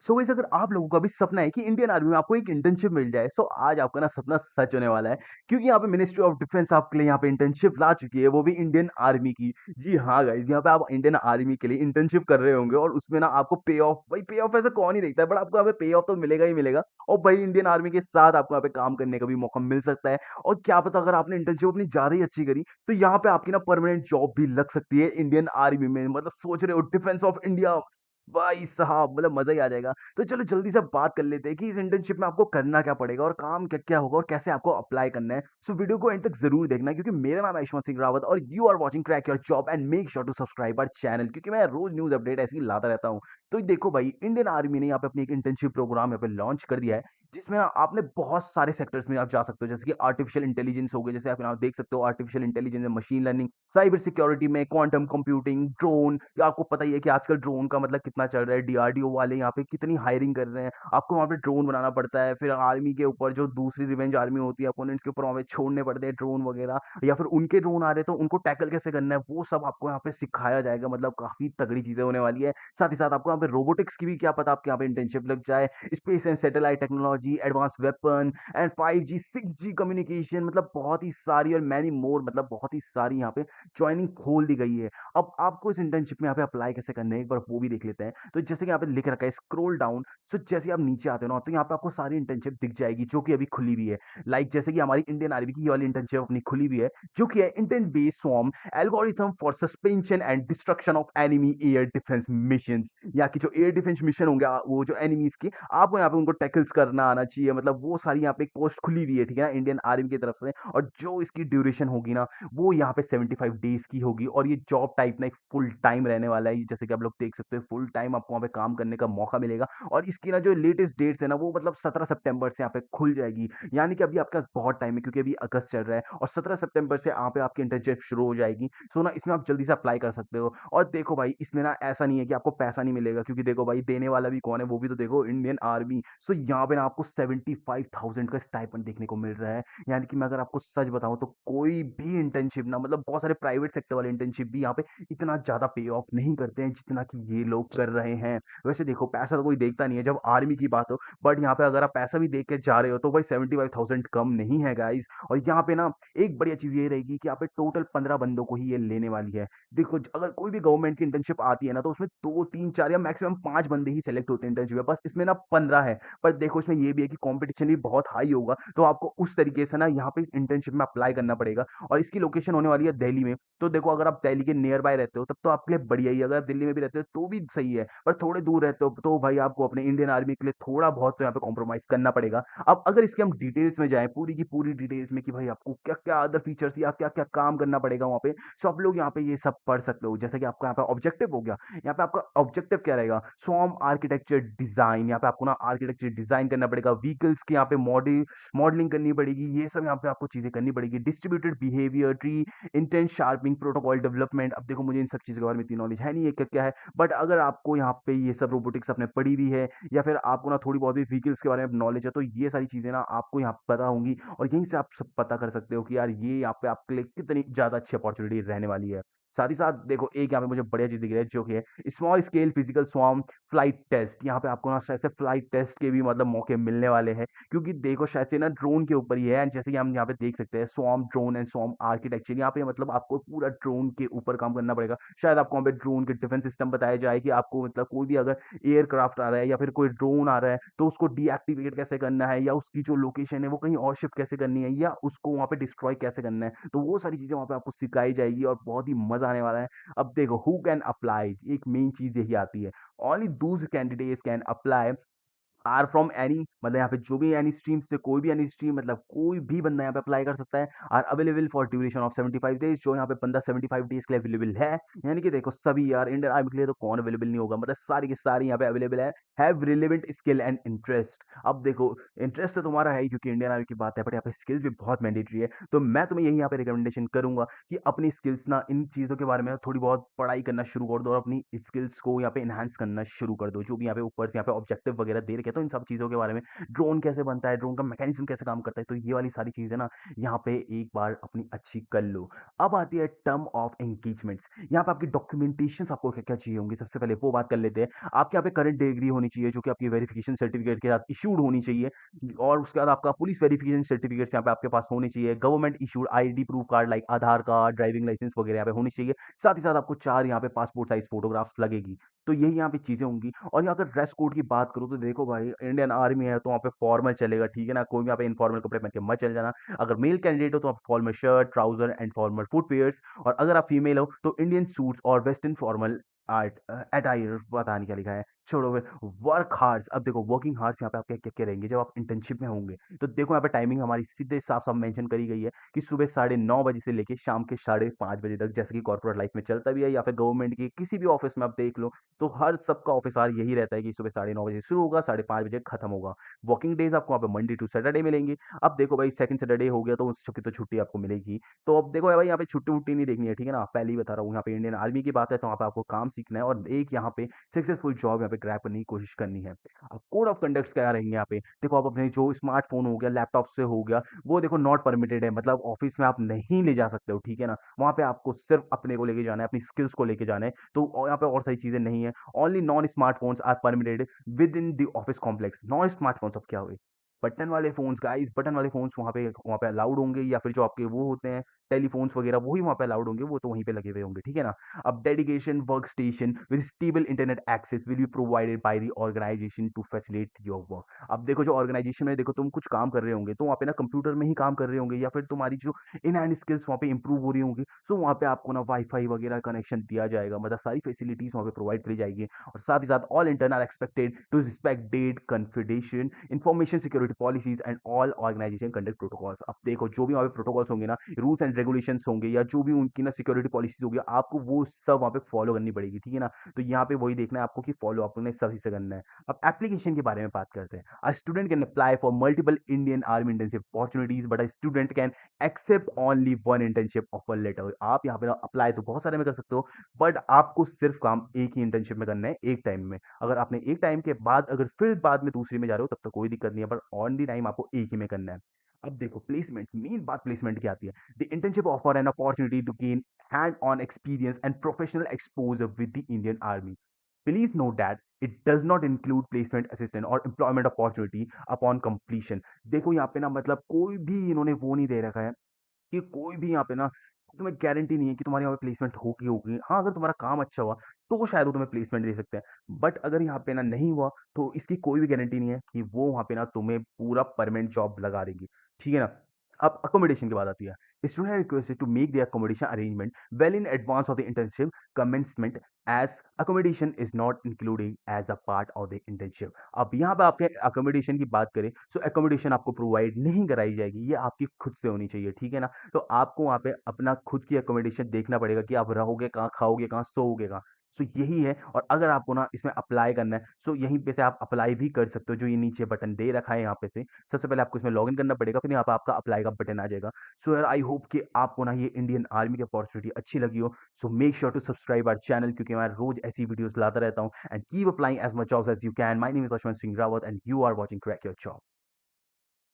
So guys अगर आप लोगों का भी सपना है कि इंडियन आर्मी में आपको एक इंटर्नशिप मिल जाए, सो आज आपका ना सपना सच होने वाला है। क्योंकि यहाँ पे मिनिस्ट्री ऑफ डिफेंस आपके लिए यहाँ पे इंटर्नशिप ला चुकी है, वो भी इंडियन आर्मी की। जी हाँ गाइस, यहाँ पे आप इंडियन आर्मी के लिए इंटर्नशिप कर रहे होंगे और उसमें ना आपको पे ऑफ, भाई पे ऑफ ऐसा कौन ही देखता है, बट आपको यहाँ पे पे ऑफ तो मिलेगा ही मिलेगा। और भाई इंडियन आर्मी के साथ आपको यहाँ पे काम करने का भी मौका मिल सकता है। और क्या पता अगर आपने इंटर्नशिप अपनी ज्यादा ही अच्छी करी तो यहाँ पे आपकी ना परमानेंट जॉब भी लग सकती है इंडियन आर्मी में। मतलब सोच रहे हो, डिफेंस ऑफ इंडिया, भाई साहब मतलब मजा ही आ जाएगा। तो चलो जल्दी से बात कर लेते हैं कि इस इंटर्नशिप में आपको करना क्या पड़ेगा और काम क्या क्या होगा और कैसे आपको अप्लाई करना है। सो वीडियो को एंड तक जरूर देखना, क्योंकि मेरा नाम है आयुष्मान सिंह रावत और you are watching crack your job and make sure to subscribe our channel, क्योंकि मैं रोज न्यूज अपडेट ऐसी ही लाता रहता हूँ। तो देखो भाई, इंडियन आर्मी ने यहाँ पे अपनी एक इंटर्नशिप प्रोग्राम यहाँ पे लॉन्च कर दिया है, जिसमें ना आपने बहुत सारे सेक्टर्स में आप जा सकते हो, जैसे कि आर्टिफिशियल इंटेलिजेंस हो गए, जैसे आप यहाँ देख सकते हो artificial intelligence, machine learning, cyber security में क्वांटम कंप्यूटिंग, ड्रोन। या आपको पता ही है कि आजकल ड्रोन का मतलब कितना चल रहा है, डीआरडीओ वाले यहाँ पे कितनी हायरिंग कर रहे हैं। आपको वहाँ पे ड्रोन बनाना पड़ता है, फिर आर्मी के ऊपर जो दूसरी रिवेंज आर्मी होती है, अपोनेंट्स के ऊपर वहाँ पे छोड़ने पड़ते हैं ड्रोन वगैरह, या फिर उनके ड्रोन आ रहे हैं तो उनको टैकल कैसे करना है, वो सब आपको यहाँ पे सिखाया जाएगा। मतलब काफी तगड़ी चीजें होने वाली है। साथ ही साथ आपको यहाँ पे रोबोटिक्स की भी क्या पता आपके यहाँ पे इंटर्नशिप लग जाए, space and satellite technology, advance weapon and 5G 6G communication, मतलब बहुत ही सारी और मैनी मोर, मतलब बहुत ही सारी यहाँ पे ज्वाइनिंग खोल दी गई है। अब आपको इस इंटर्नशिप में यहाँ पे अप्लाई कैसे करना है एक बार वो भी देख लेते हैं। तो जैसे कि यहाँ पे लिख रखा है स्क्रॉल डाउन, सो जैसे आप नीचे आते हो ना तो यहाँ पे आपको सारी इंटर्नशिप दिख जाएगी जो कि अभी खुली हुई है। लाइक जैसे कि हमारी इंडियन आर्मी की ये वाली इंटर्नशिप अपनी खुली हुई है, जो कि है intent based swarm algorithm for suspension and destruction of enemy air defence missions. यहाँ की जो एयर डिफेंस मिशन होंगे, वो जो एनिमीज की, आपको यहाँ पे उनको टैकल्स करना आना चाहिए। मतलब वो सारी यहाँ पे एक पोस्ट खुली हुई है, ठीक है ना, इंडियन आर्मी की तरफ से। और जो इसकी ड्यूरेशन होगी ना, वो यहाँ पे 75 डेज की होगी। और ये जॉब टाइप ना एक फुल टाइम रहने वाला है, जैसे कि आप लोग देख सकते हो, फुल टाइम आपको वहाँ पे काम करने का मौका मिलेगा। और इसकी ना जो लेटेस्ट डेट्स है ना, वो मतलब 17 सितंबर से यहाँ पे खुल जाएगी। यानी कि अभी आपके पास बहुत टाइम है, क्योंकि अभी अगस्त चल रहा है और 17 सितंबर से यहाँ पे आपकी इंटर्नशिप शुरू हो जाएगी। सो ना इसमें आप जल्दी से अप्लाई कर सकते हो। और देखो भाई, इसमें ना ऐसा नहीं है कि आपको पैसा नहीं मिलेगा, क्योंकि देखो भाई, देने वाला भी कौन है, वो भी तो देखो, इंडियन आर्मी। सो यहाँ पे ना आपको 75,000 का स्टाइपेंड देखने को मिल रहा है। यानी कि मैं अगर आपको सच बताऊं तो कोई भी इंटर्नशिप ना, मतलब बहुत सारे प्राइवेट सेक्टर वाले इंटर्नशिप भी यहाँ पे इतना ज्यादा पे ऑफ नहीं करते हैं जितना कि ये लोग कर रहे हैं। वैसे देखो, पैसा तो कोई देखता नहीं है जब आर्मी की बात हो, बट यहाँ पे अगर आप पैसा भी देख के जा रहे हो तो भाई 75,000 कम नहीं है गाइस। और यहाँ पे ना एक बढ़िया चीज ये रहेगी कि यहाँ पे टोटल 15 बंदों को ही ये लेने वाली है। देखो, अगर कोई भी गवर्नमेंट की इंटर्नशिप आती है ना, तो उसमें 2 3 4 या मैक्सिमम 5 बंदे ही सेलेक्ट होते हैं इंटर्नशिप में, बस इसमें ना 15 है। पर देखो, इसमें ये भी है कि कंपटीशन भी बहुत हाई होगा, तो आपको उस तरीके से ना यहाँ पे इस इंटर्नशिप में अप्लाई करना पड़ेगा। और इसकी लोकेशन होने वाली है दिल्ली में। तो देखो, अगर आप दिल्ली के नियर बाय रहते हो तब तो आपके लिए बढ़िया ही है, अगर आप दिल्ली में भी रहते हो तो भी सही है, पर थोड़े दूर रहते हो तो भाई आपको अपने इंडियन आर्मी के लिए थोड़ा बहुत तो यहाँ पे कॉम्प्रोमाइज करना पड़ेगा। अब अगर इसके हम डिटेल्स में जाएं, पूरी की पूरी डिटेल्स में, कि भाई आपको क्या क्या अदर फीचर्स या क्या क्या काम करना पड़ेगा वहाँ पे, सो आप लोग यहाँ पे ये सब पढ़ सकते हो। जैसे कि आपका यहाँ पे ऑब्जेक्टिव हो गया, यहाँ पे आपका ऑब्जेक्टिव क्या रहेगा, स्वॉर्म आर्किटेक्चर डिजाइन। यहाँ पे आपको ना आर्किटेक्चर डिजाइन करना पड़ेगा, व्हीकल्स की यहाँ पे मॉडलिंग करनी पड़ेगी, ये सब यहाँ पे आपको चीजें करनी पड़ेगी। Distributed behaviour tree, intense sharping, protocol development. अब देखो, मुझे इन सब चीजों के बारे में इतनी नॉलेज है नहीं है क्या क्या है, बट अगर आपको यहाँ पे ये सब रोबोटिक्स आपने पढ़ी हुई है, या फिर आपको ना थोड़ी बहुत भी व्हीकल्स के बारे में नॉलेज है, तो ये सारी चीजें ना आपको यहाँ पे पता होंगी। और यहीं से आप सब पता कर सकते हो कि यार ये यहाँ पे आपके लिए कितनी ज्यादा अच्छी अपॉर्चुनिटी रहने वाली है। साथ ही साथ देखो, एक यहाँ पे मुझे बढ़िया चीज दिख रही है, जो कि है small scale physical swarm flight test. यहाँ पे आपको ना शायद से फ्लाइट टेस्ट के भी मतलब मौके मिलने वाले हैं, क्योंकि देखो शायद से ना ड्रोन के ऊपर ही है। जैसे कि हम यहाँ पे देख सकते हैं, swarm drone and swarm architecture, यहाँ पे मतलब आपको पूरा ड्रोन के ऊपर काम करना पड़ेगा। शायद आपको वहाँ पे ड्रोन के डिफेंस सिस्टम बताया जाए, कि आपको मतलब कोई भी अगर एयरक्राफ्ट आ रहा है या फिर कोई ड्रोन आ रहा है तो उसको डीएक्टिवेट कैसे करना है, या उसकी जो लोकेशन है वो कहीं और शिफ्ट कैसे करनी है, या उसको वहाँ पे डिस्ट्रॉय कैसे करना है। तो वो सारी चीजें वहाँ पे आपको सिखाई जाएगी और बहुत ही मजा आने वाला है। अब देखो, हु कैन अप्लाई, एक मेन चीज यही आती है। Only those candidates can apply are from any, मतलब यहाँ पे जो भी एनी स्ट्रीम से, कोई भी एनी स्ट्रीम, मतलब कोई भी बंदा यहाँ पे अप्लाई कर सकता है। Are available for duration of 75 days, जो यहाँ पे बंदा 75 डेज के लिए अवेलेबल है। यानी कि देखो, सभी यार इंडियन आर्मी के लिए तो कौन अवेलेबल नहीं होगा, मतलब सारी की सारी यहाँ पे अवेलेबल है। Have relevant skill and interest. अब देखो, इंटरेस्ट तो तुम्हारा है ही, क्योंकि इंडियन आर्मी की बात है, बट यहाँ पे स्किल्स भी बहुत मैंडेटरी है। तो मैं तुम्हें यही यहाँ पे रिकमेंडेशन करूंगा कि अपनी स्किल्स ना, इन चीजों के बारे में थोड़ी बहुत पढ़ाई करना शुरू कर दो और अपनी स्किल्स को यहाँ पे इनहांस करना शुरू कर दो। जो भी यहाँ पे ऊपर से यहाँ पे ऑब्जेक्टिव वगैरह दे रखे, तो इन सब चीज़ों के बारे में, ड्रोन कैसे बनता है, ड्रोन का मैकेनिज़्म कैसे काम करता है, तो ये वाली सारी चीज़ें ना यहाँ पे एक बार अपनी अच्छी कर लो। अब आती है टर्म ऑफ एंगेजमेंट्स, यहाँ पे आपकी डॉक्यूमेंटेशंस आपको क्या-क्या चाहिए होंगी, सबसे पहले वो बात कर लेते हैं। आपके यहाँ पे करंट डिग्री होनी चाहिए, जो कि आपकी वेरिफिकेशन सर्टिफिकेट के साथ इश्यूड होनी चाहिए, और उसके बाद आपका पुलिस वेरिफिकेशन सर्टिफिकेट्स यहाँ पे आपके पास होने चाहिए, government issued ID proof card like Aadhaar card, driving licence वगैरह यहाँ पे होनी चाहिए। साथ ही साथ आपको 4 यहाँ पे पासपोर्ट साइज़ फोटोग्राफ्स लगेगी। तो यही यहाँ पे चीज़ें होंगी। और यहाँ अगर ड्रेस कोड की बात करूँ तो देखो भाई, इंडियन आर्मी है तो वहाँ पे फॉर्मल चलेगा, ठीक है ना? कोई भी यहाँ पे इनफॉर्मल कपड़े पहन के मत चले जाना। अगर मेल कैंडिडेट हो तो आप formal shirt, trouser and formal footwears, और अगर आप फीमेल हो तो इंडियन सूट्स और वेस्टर्न फॉर्मल अटायर, पता नहीं क्या लिखा है, छोड़ो फिर। वर्क हार्स, अब देखो वर्किंग हार्स यहाँ पे आपके क्या-क्या रहेंगे जब आप इंटर्नशिप में होंगे। तो देखो यहाँ पे टाइमिंग हमारी सीधे साफ-साफ मेंशन करी गई है कि सुबह 9:30 बजे से लेके शाम के 5:30 बजे तक, जैसे कि कॉर्पोरेट लाइफ में चलता भी है या फिर गवर्नमेंट की किसी भी ऑफिस में आप देख लो, तो हर सबका ऑफिस आवर यही रहता है कि सुबह 9:30 बजे शुरू होगा, 5:30 बजे खत्म होगा। वर्किंग डेज़ आपको वहाँ पे मंडे टू सैटरडे मिलेंगे। अब देखो भाई, सेकंड सैटरडे हो गया तो उस की तो छुट्टी आपको मिलेगी। तो अब देखो भाई, यहाँ पे छुट्टी-वुट्टी नहीं देखनी है, ठीक है ना? पहले ही बता रहा हूँ, यहाँ पे इंडियन आर्मी की बात है तो वहाँ पे आपको काम सीखना है और एक यहाँ पे सक्सेसफुल जॉब यहाँ पे ग्रैब करने की कोशिश करनी है। अब कोड ऑफ कंडक्ट्स क्या रहेंगे यहाँ पे? देखो, आप अपने जो स्मार्टफ़ोन हो गया, लैपटॉप से हो गया, वो देखो नॉट परमिटेड है, मतलब ऑफ़िस में आप नहीं ले जा सकते हो, ठीक है ना? वहाँ पे आपको सिर्फ़ अपने को लेके जाना है, अपनी स्किल्स को लेके जाना है, तो यहाँ पे और सारी चीज़ें नहीं है। Only non smartphones are permitted within the office complex. Non smartphones अब क्या हुए? बटन वाले फ़ोन्स गाइज़, बटन वाले फ़ोन्स वहाँ पे अलाउड होंगे, या फिर जो आपके वो होते हैं टेलीफ़ोन्स वगैरह, वही वहाँ पे अलाउड होंगे, वो तो वहीं पे लगे हुए होंगे, ठीक है ना? अब dedication workstation with stable internet access will be provided by the organisation to facilitate your work. अब देखो, जो ऑर्गनाइजेशन में देखो तुम कुछ काम कर रहे होंगे, तो वहाँ पे ना कंप्यूटर में ही काम कर रहे होंगे, या फिर तुम्हारी जो इन हैंड स्किल्स वहाँ पे इंप्रूव हो रही होंगी, सो वहाँ पे आपको ना वाईफाई वगैरह कनेक्शन दिया जाएगा, मतलब सारी फैसिलिटीज़ वहाँ पे प्रोवाइड करी जाएगी। और साथ ही साथ all intern are expected to respect data confidential information security policies and all organisation conduct protocols. अब देखो, जो भी वहाँ पे प्रोटोकॉल्स होंगे ना, रूल्स एंड रेगुलेशंस होंगे, या जो भी उनकी ना सिक्योरिटी पॉलिसीज होगी, आपको वो सब वहाँ पे फॉलो करनी पड़ेगी, ठीक है ना? तो यहाँ पे वही देखना है आपको कि फॉलो आपने सही से करना है। अब एप्लीकेशन के बारे में बात करते हैं। A student can apply for multiple Indian army internship opportunities, but a student can accept only one internship offer letter. आप यहाँ पे अप्लाई तो बहुत सारे में कर सकते हो, बट आपको सिर्फ काम एक ही इंटर्नशिप में करना है, एक टाइम में। अगर आपने एक टाइम के बाद अगर फिर बाद में दूसरी में जा रहे हो, तब तो कोई दिक्कत नहीं है, पर ऑन दी टाइम आपको एक ही में करना है। अब देखो, प्लेसमेंट, मेन बात प्लेसमेंट की आती है। The internship offer an opportunity to gain hand on experience and professional exposure with the Indian army. Please note that it does not include placement assistant और एम्प्लॉयमेंट अपॉर्चुनिटी अपॉन कंप्लीशन। देखो यहाँ पे ना, मतलब कोई भी इन्होंने वो नहीं दे रखा है कि कोई भी यहाँ पे ना तुम्हें गारंटी नहीं है कि तुम्हारे यहाँ पे प्लेसमेंट होगी होगी। हाँ, अगर तुम्हारा काम अच्छा हुआ तो वो शायद वो तुम्हें प्लेसमेंट दे सकते हैं, बट अगर यहाँ पे ना नहीं हुआ तो इसकी कोई भी गारंटी नहीं है कि वो वहाँ पे ना तुम्हें पूरा परमानेंट जॉब लगा देंगी, ठीक है ना? अब अकोमोडेशन की बात आती है। Student are requested to make their accommodation arrangement well in advance of the internship commencement, as accommodation is not included as a part of the internship. अब यहाँ पे आपके अकोमोडेशन की बात करें, सो अकोमोडेशन आपको प्रोवाइड नहीं कराई जाएगी, ये आपकी खुद से होनी चाहिए, ठीक है ना? तो आपको वहाँ पे अपना खुद की अकोमोडेशन देखना पड़ेगा कि आप रहोगे कहाँ, खाओगे कहाँ, सोओगे कहाँ। सो यही है। और अगर आपको ना इसमें अप्लाई करना है, सो यहीं पे से आप अप्लाई भी कर सकते हो, जो ये नीचे बटन दे रखा है यहाँ पे से। सबसे पहले आपको इसमें लॉगिन करना पड़ेगा, फिर यहाँ पे आपका अप्लाई का बटन आ जाएगा। सो यार, आई होप कि आपको ना ये इंडियन आर्मी की अपॉर्चुनिटी अच्छी लगी हो। So make sure to subscribe our channel, क्योंकि मैं रोज ऐसी वीडियोस लाता रहता हूँ। And keep applying as much jobs as you can. My name is Lakshman Singh Rawat and you are watching crack your job.